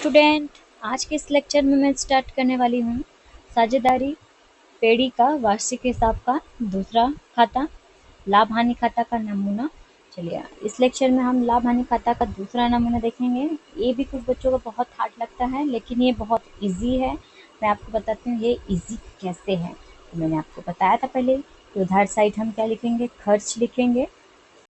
Student, आज के इस लेक्चर में मैं स्टार्ट करने वाली हूँ साझेदारी पेड़ी का वार्षिक हिसाब का दूसरा खाता, लाभ हानि खाता का नमूना। चलिए, इस लेक्चर में हम लाभ हानि खाता का दूसरा नमूना देखेंगे। ये भी कुछ बच्चों को बहुत हार्ड लगता है, लेकिन ये बहुत इजी है। मैं आपको बताती हूँ ये इजी कैसे है। तो मैंने आपको बताया था पहले कि उधार साइड हम क्या लिखेंगे, खर्च लिखेंगे।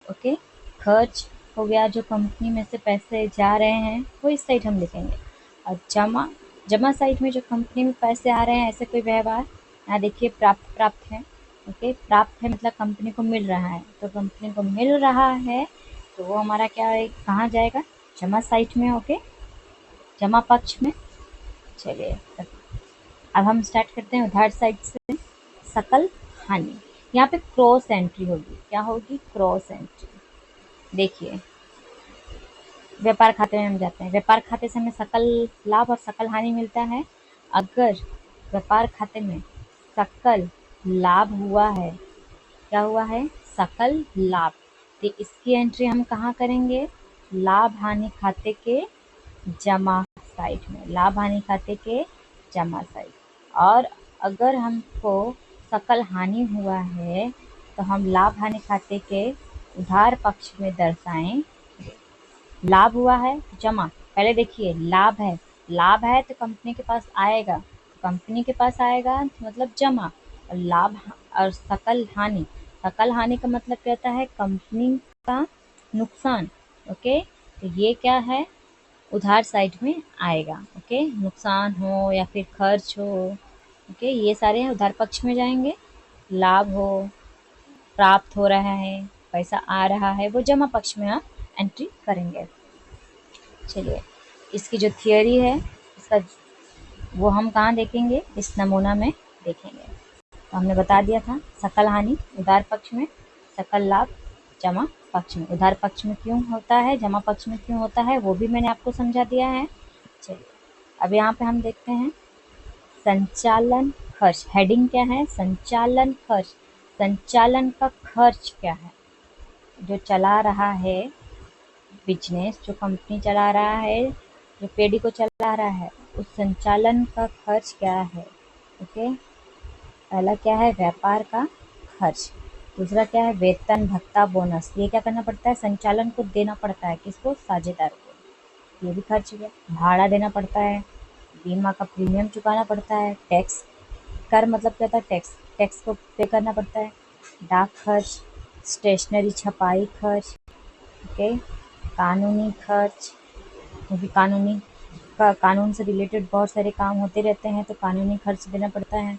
ओके, खर्च हो गया, जो कंपनी में से पैसे जा रहे हैं वो इस साइड हम लिखेंगे। और जमा जमा साइड में जो कंपनी में पैसे आ रहे हैं, ऐसे कोई व्यवहार, यहाँ देखिए प्राप्त है। ओके, प्राप्त है मतलब कंपनी को मिल रहा है, तो कंपनी को मिल रहा है तो वो हमारा क्या है, कहाँ जाएगा, जमा साइड में। ओके, जमा पक्ष में। चलिए, अब हम स्टार्ट करते हैं उधार साइड से। सकल हानि, यहाँ पे क्रॉस एंट्री होगी। क्या होगी? Cross entry. देखिए, व्यापार खाते में हम जाते हैं। व्यापार खाते से हमें सकल लाभ और सकल हानि मिलता है। अगर व्यापार खाते में सकल लाभ हुआ है, क्या हुआ है, सकल लाभ, तो इसकी एंट्री हम कहाँ करेंगे, लाभ हानि खाते के जमा साइड में, लाभ हानि खाते के जमा साइड। और अगर हमको सकल हानि हुआ है तो हम लाभ हानि खाते के उधार पक्ष में दर्शाएं। लाभ हुआ है जमा, पहले देखिए लाभ है तो कंपनी के पास आएगा, कंपनी के पास आएगा तो मतलब जमा। और लाभ और सकल हानि का मतलब कहता है कंपनी का नुकसान। ओके, तो ये क्या है, उधार साइड में आएगा। ओके, नुकसान हो या फिर खर्च हो, ओके, ये सारे उधार पक्ष में जाएंगे। लाभ हो, प्राप्त हो रहा है, पैसा आ रहा है, वो जमा पक्ष में आप एंट्री करेंगे। चलिए, इसकी जो थियोरी है इसका वो हम कहाँ देखेंगे, इस नमूना में देखेंगे। तो हमने बता दिया था सकल हानि उधार पक्ष में, सकल लाभ जमा पक्ष में। उधार पक्ष में क्यों होता है, जमा पक्ष में क्यों होता है, वो भी मैंने आपको समझा दिया है। चलिए, अब यहाँ पे हम देखते हैं संचालन खर्च। हेडिंग क्या है, संचालन खर्च। संचालन का खर्च क्या है, जो चला रहा है बिजनेस, जो कंपनी चला रहा है, जो पेडी को चला रहा है, उस संचालन का खर्च क्या है। ओके, पहला क्या है, व्यापार का खर्च। दूसरा क्या है, वेतन भत्ता बोनस। ये क्या करना पड़ता है, संचालन को देना पड़ता है, किसको, साझेदार को, ये भी खर्च हो गया। भाड़ा देना पड़ता है, बीमा का प्रीमियम चुकाना पड़ता है, टैक्स, कर मतलब क्या था, टैक्स, टैक्स को पे करना पड़ता है, डाक खर्च, स्टेशनरी छपाई खर्च। ओके, कानूनी खर्च, क्योंकि कानून से रिलेटेड बहुत सारे काम होते रहते हैं, तो कानूनी खर्च देना पड़ता है।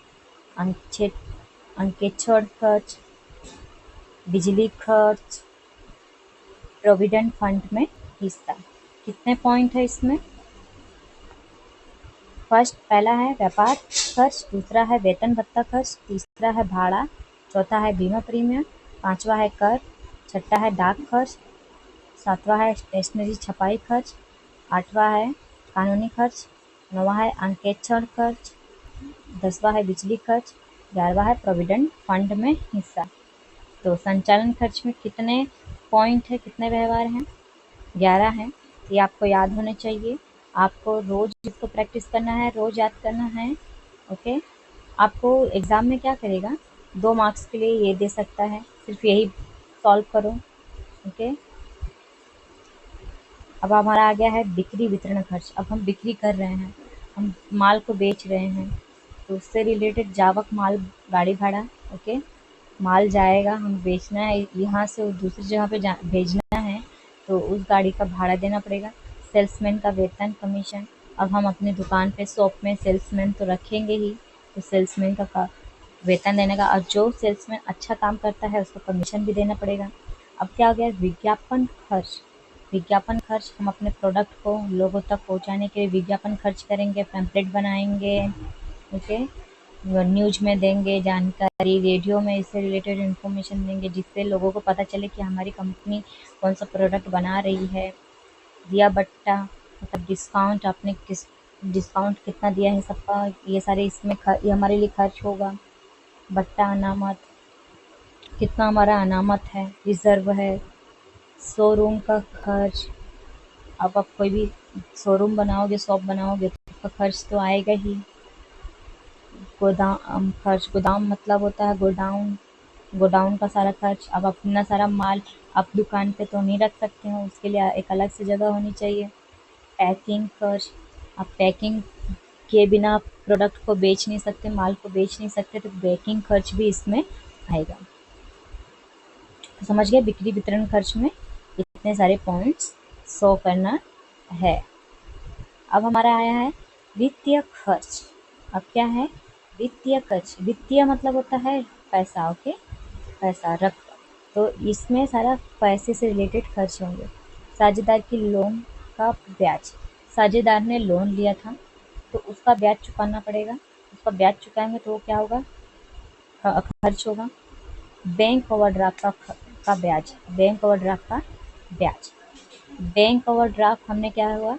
अंकेक्षण खर्च, बिजली खर्च, प्रोविडेंट फंड में हिस्सा। कितने पॉइंट है इसमें, फर्स्ट पहला है व्यापार खर्च, दूसरा है वेतन भत्ता खर्च, तीसरा है भाड़ा, चौथा है बीमा प्रीमियम, पांचवा है कर, छठा है डाक खर्च, सातवां है स्टेशनरी छपाई खर्च, आठवां है कानूनी खर्च, नौवां है अंकेक्षण खर्च, 10वां है बिजली खर्च, 11वां है प्रोविडेंट फंड में हिस्सा। तो संचालन खर्च में कितने पॉइंट है, कितने व्यवहार हैं, 11 हैं। ये आपको याद होने चाहिए। आपको रोज इसको प्रैक्टिस करना है, रोज याद करना है। ओके, आपको एग्जाम में क्या करेगा, 2 मार्क्स के लिए ये दे सकता है, सिर्फ यही सॉल्व करो। ओके, अब हमारा आ गया है बिक्री वितरण खर्च। अब हम बिक्री कर रहे हैं, हम माल को बेच रहे हैं, तो उससे रिलेटेड जावक माल, गाड़ी भाड़ा। ओके, माल जाएगा, हम बेचना है, यहाँ से दूसरी जगह पे भेजना है, तो उस गाड़ी का भाड़ा देना पड़ेगा। सेल्समैन का वेतन, कमीशन। अब हम अपने दुकान पे, शॉप में सेल्समैन तो रखेंगे ही, तो सेल्समैन का वेतन देने का, और जो सेल्समैन अच्छा काम करता है उसको कमीशन भी देना पड़ेगा। अब क्या हो गया, विज्ञापन खर्च। विज्ञापन खर्च, हम अपने प्रोडक्ट को लोगों तक पहुंचाने के लिए विज्ञापन खर्च करेंगे, पैम्पलेट बनाएंगे। ओके, न्यूज में देंगे जानकारी, रेडियो में इससे रिलेटेड इन्फॉर्मेशन देंगे, जिससे लोगों को पता चले कि हमारी कंपनी कौन सा प्रोडक्ट बना रही है। दिया बट्टा मतलब डिस्काउंट, आपने किस डिस्काउंट कितना दिया है सबका, ये सारे इसमें ये हमारे लिए खर्च होगा। बट्टा अनामत, कितना हमारा अनामत है, रिजर्व है, शोरूम का खर्च। अब आप कोई भी शोरूम बनाओगे, शॉप बनाओगे तो उसका खर्च तो आएगा ही। गोदाम खर्च, गोदाम मतलब होता है गोडाउन, गोडाउन का सारा खर्च। अब अपना सारा माल आप दुकान पे तो नहीं रख सकते हो, उसके लिए एक अलग से जगह होनी चाहिए। पैकिंग खर्च, आप पैकिंग किए बिना आप प्रोडक्ट को बेच नहीं सकते, माल को बेच नहीं सकते, तो पैकिंग खर्च भी इसमें आएगा। तो समझ गए, बिक्री वितरण खर्च में इतने सारे पॉइंट्स शो करना है। अब हमारा आया है वित्तीय खर्च। अब क्या है? वित्तीय खर्च। वित्तीय मतलब होता है पैसा, ओके, पैसा रकम। तो इसमें सारा पैसे से रिलेटेड खर्च होंगे। साझेदार की लोन का ब्याज, साझेदार ने लोन लिया था तो उसका ब्याज चुकाना पड़ेगा। उसका ब्याज चुकाएंगे तो वो क्या होगा? खर्च होगा। बैंक ओवरड्राफ्ट का ब्याज, बैंक ओवरड्राफ्ट का ब्याज। बैंक ओवरड्राफ्ट हमने क्या हुआ?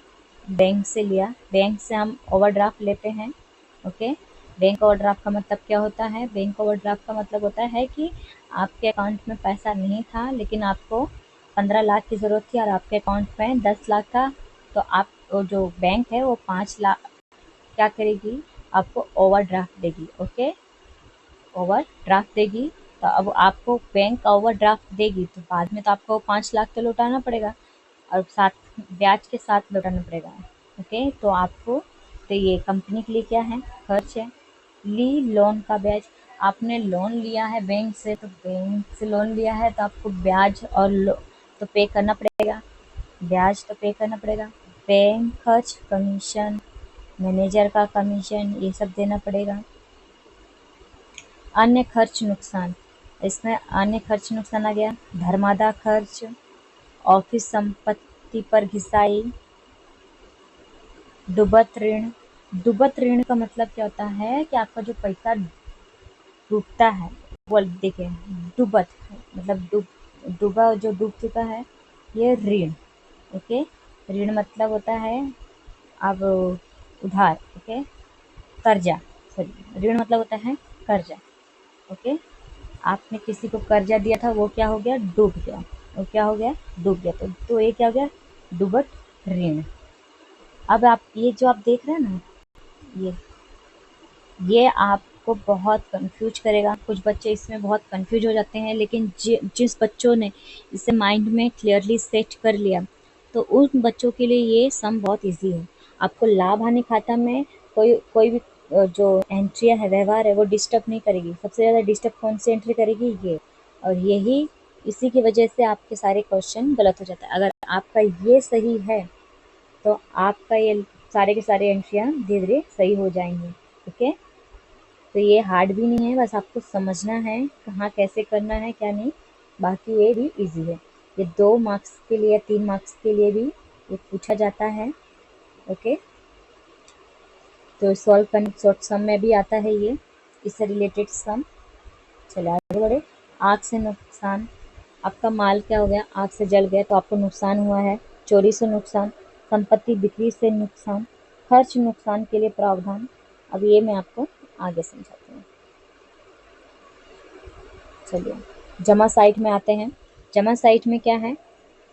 बैंक से लिया, बैंक से हम ओवरड्राफ्ट लेते हैं, ओके। बैंक ओवरड्राफ्ट का मतलब क्या होता है? बैंक ओवरड्राफ्ट का मतलब होता है कि आपके अकाउंट में पैसा नहीं था, लेकिन आपको 15 लाख की ज़रूरत थी और आपके अकाउंट में 10 लाख था। तो आप, वो जो बैंक है वो 5 लाख क्या करेगी? आपको ओवरड्राफ्ट देगी, ओके, ओवरड्राफ्ट देगी। तो अब आपको बैंक ओवरड्राफ्ट देगी तो बाद में तो आपको 5 लाख तो लौटाना पड़ेगा, और साथ ब्याज के साथ लौटाना पड़ेगा, ओके। तो आपको, तो ये कंपनी के लिए क्या है? खर्च है। ली लोन का ब्याज, आपने लोन लिया है बैंक से, तो बैंक से लोन लिया है तो आपको ब्याज और तो पे करना पड़ेगा, ब्याज तो पे करना पड़ेगा। बैंक खर्च, कमीशन, मैनेजर का कमीशन, ये सब देना पड़ेगा। अन्य खर्च नुकसान, इसमें अन्य खर्च नुकसान आ गया। धर्मादा खर्च, ऑफिस संपत्ति पर घिसाई, डूबत ऋण। डूबत ऋण का मतलब क्या होता है कि आपका जो पैसा डूबता है, वो देखिए, डूबत मतलब डूबा, जो डूब चुका है, ये ऋण, ओके। ऋण मतलब होता है अब उधार, ओके, कर्जा, सॉरी, ऋण मतलब होता है कर्जा, ओके। आपने किसी को कर्जा दिया था, वो क्या हो गया? डूब गया। वो क्या हो गया? डूब गया। तो ये क्या हो गया? डूबत ऋण। अब आप ये जो आप देख रहे हैं ना, ये ये आपको बहुत कंफ्यूज करेगा। कुछ बच्चे इसमें बहुत कंफ्यूज हो जाते हैं, लेकिन जिस बच्चों ने इसे माइंड में क्लियरली सेट कर लिया, तो उन बच्चों के लिए ये सम बहुत इजी है। आपको लाभ हानि खाता में कोई कोई भी जो एंट्रियां है, व्यवहार है, वो डिस्टर्ब नहीं करेगी। सबसे ज़्यादा डिस्टर्ब कौन सी एंट्री करेगी? ये। और यही, इसी की वजह से आपके सारे क्वेश्चन गलत हो जाता है। अगर आपका ये सही है तो आपका ये सारे के सारे एंट्रियां धीरे धीरे सही हो जाएंगी, ओके। तो ये हार्ड भी नहीं है, बस आपको समझना है कहाँ कैसे करना है, क्या नहीं। बाकी ये भी इजी है। ये 2 मार्क्स के लिए, 3 मार्क्स के लिए भी ये पूछा जाता है, ओके। तो सॉल्व करने, शॉर्ट सम में भी आता है ये, इससे रिलेटेड सम। चलिए आगे बढ़े। आग से नुकसान, आपका माल क्या हो गया? आग से जल गया तो आपको नुकसान हुआ है। चोरी से नुकसान, संपत्ति बिक्री से नुकसान, खर्च नुकसान के लिए प्रावधान। अब ये मैं आपको आगे समझाती हूँ। चलिए, जमा साइट में आते हैं। जमा साइट में क्या है?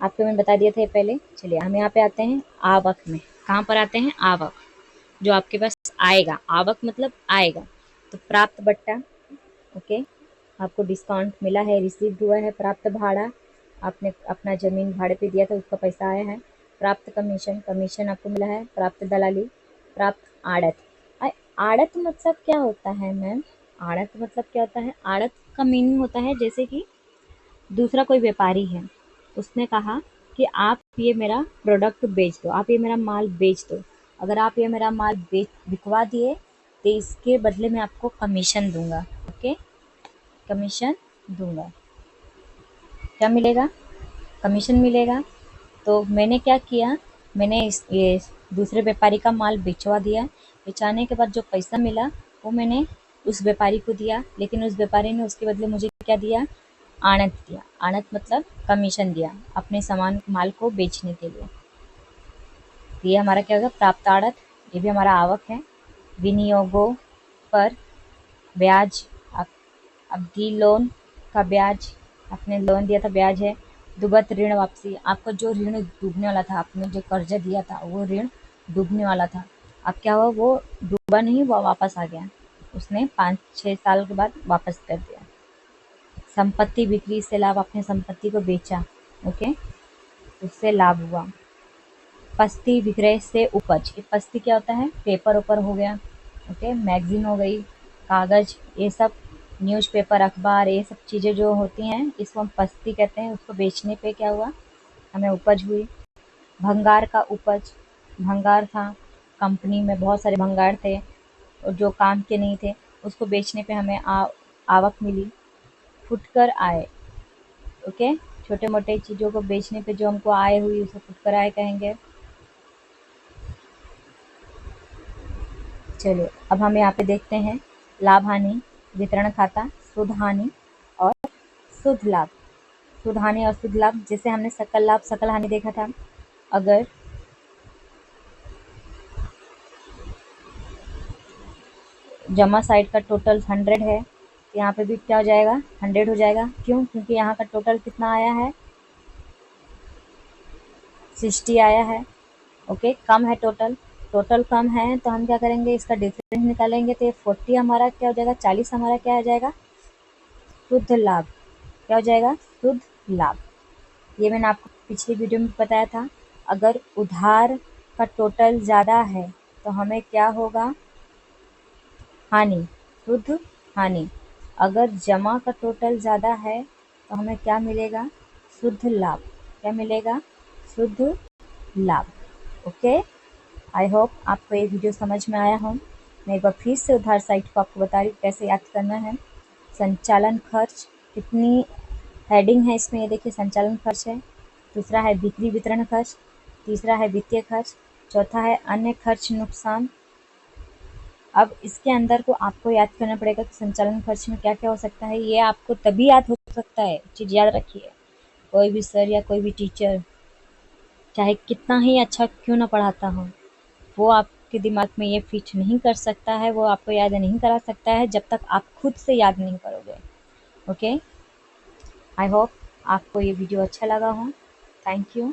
आपको मैं बता दिया था ये पहले। चलिए हम यहाँ पे आते हैं आवक में। कहाँ पर आते हैं? आवक, जो आपके पास आएगा। आवक मतलब आएगा। तो प्राप्त बट्टा, ओके, आपको डिस्काउंट मिला है, रिसीव्ड हुआ है। प्राप्त भाड़ा, आपने अपना ज़मीन भाड़े पे दिया था, उसका पैसा आया है। प्राप्त कमीशन, कमीशन आपको मिला है। प्राप्त दलाली, प्राप्त आड़त। आड़त मतलब क्या होता है मैम? आड़त मतलब क्या होता है? आड़त का मीनिंग होता है जैसे कि दूसरा कोई व्यापारी है, उसने कहा कि आप ये मेरा प्रोडक्ट बेच दो, आप ये मेरा माल बेच दो। अगर आप ये मेरा माल बेच बिकवा दिए तो इसके बदले में आपको कमीशन दूंगा, ओके, कमीशन दूंगा। क्या मिलेगा? कमीशन मिलेगा। तो मैंने क्या किया, मैंने ये दूसरे व्यापारी का माल बेचवा दिया। बेचाने के बाद जो पैसा मिला वो मैंने उस व्यापारी को दिया, लेकिन उस व्यापारी ने उसके बदले मुझे क्या दिया? आड़त दिया। आड़त मतलब कमीशन दिया अपने सामान माल को बेचने के लिए। तो ये हमारा क्या होगा? प्राप्त आड़त। ये भी हमारा आवक है। विनियोगों पर ब्याज, अवधि लोन का ब्याज, आपने लोन दिया था, ब्याज है। दुबत ऋण वापसी, आपका जो ऋण डूबने वाला था, आपने जो कर्जा दिया था वो ऋण डूबने वाला था। अब क्या हुआ, वो डूबा नहीं, वो वापस आ गया, उसने 5-6 साल के बाद वापस कर दिया। संपत्ति बिक्री से लाभ, आपने संपत्ति को बेचा, ओके, उससे लाभ हुआ। पस्ती विक्रय से उपज, ये पस्ती क्या होता है, पेपर ऊपर हो गया, ओके, मैगजीन हो गई, कागज, ये सब न्यूज़पेपर, अखबार, ये सब चीज़ें जो होती हैं इसको हम पस्ती कहते हैं। उसको बेचने पे क्या हुआ, हमें उपज हुई। भंगार का उपज, भंगार था, कंपनी में बहुत सारे भंगार थे और जो काम के नहीं थे, उसको बेचने पे हमें आवक मिली। फुटकर आय, ओके, छोटे मोटे चीज़ों को बेचने पे जो हमको आय हुई उसे फुटकर आय कहेंगे। चलिए अब हम यहाँ पे देखते हैं लाभ हानि, वितरण खाता, शुद्ध हानि और शुद्ध लाभ। शुद्ध हानि और शुद्ध लाभ, जैसे हमने सकल लाभ सकल हानि देखा था। अगर जमा साइड का टोटल 100 है, तो यहाँ पे भी क्या हो जाएगा, 100 हो जाएगा। क्यों, क्योंकि यहाँ का टोटल कितना आया है, 60 आया है, ओके, कम है टोटल, टोटल कम है तो हम क्या करेंगे, इसका डिफरेंस निकालेंगे, तो ये 40 हमारा क्या हो जाएगा, 40 हमारा क्या हो जाएगा, शुद्ध लाभ। क्या हो जाएगा, शुद्ध लाभ। ये मैंने आपको पिछली वीडियो में बताया था। अगर उधार का टोटल ज़्यादा है तो हमें क्या होगा, हानि, शुद्ध हानि। अगर जमा का टोटल ज़्यादा है तो हमें क्या मिलेगा, शुद्ध लाभ। क्या मिलेगा, शुद्ध लाभ, ओके। आई होप आपको ये वीडियो समझ में आया हो। मैं एक बार फिर से उधार साइट को आपको बता रही हूँ कैसे याद करना है। संचालन खर्च, कितनी हेडिंग है इसमें, ये देखिए, संचालन खर्च है। दूसरा है बिक्री वितरण खर्च, तीसरा है वित्तीय खर्च, चौथा है अन्य खर्च नुकसान। अब इसके अंदर को आपको याद करना पड़ेगा कि संचालन खर्च में क्या क्या हो सकता है। ये आपको तभी याद हो सकता है, चीज़ याद रखिए, कोई भी सर या कोई भी टीचर चाहे कितना ही अच्छा क्यों ना पढ़ाता हो, वो आपके दिमाग में ये फिट नहीं कर सकता है, वो आपको याद नहीं करा सकता है जब तक आप खुद से याद नहीं करोगे, ओके। आई होप आपको ये वीडियो अच्छा लगा हो। Thank you.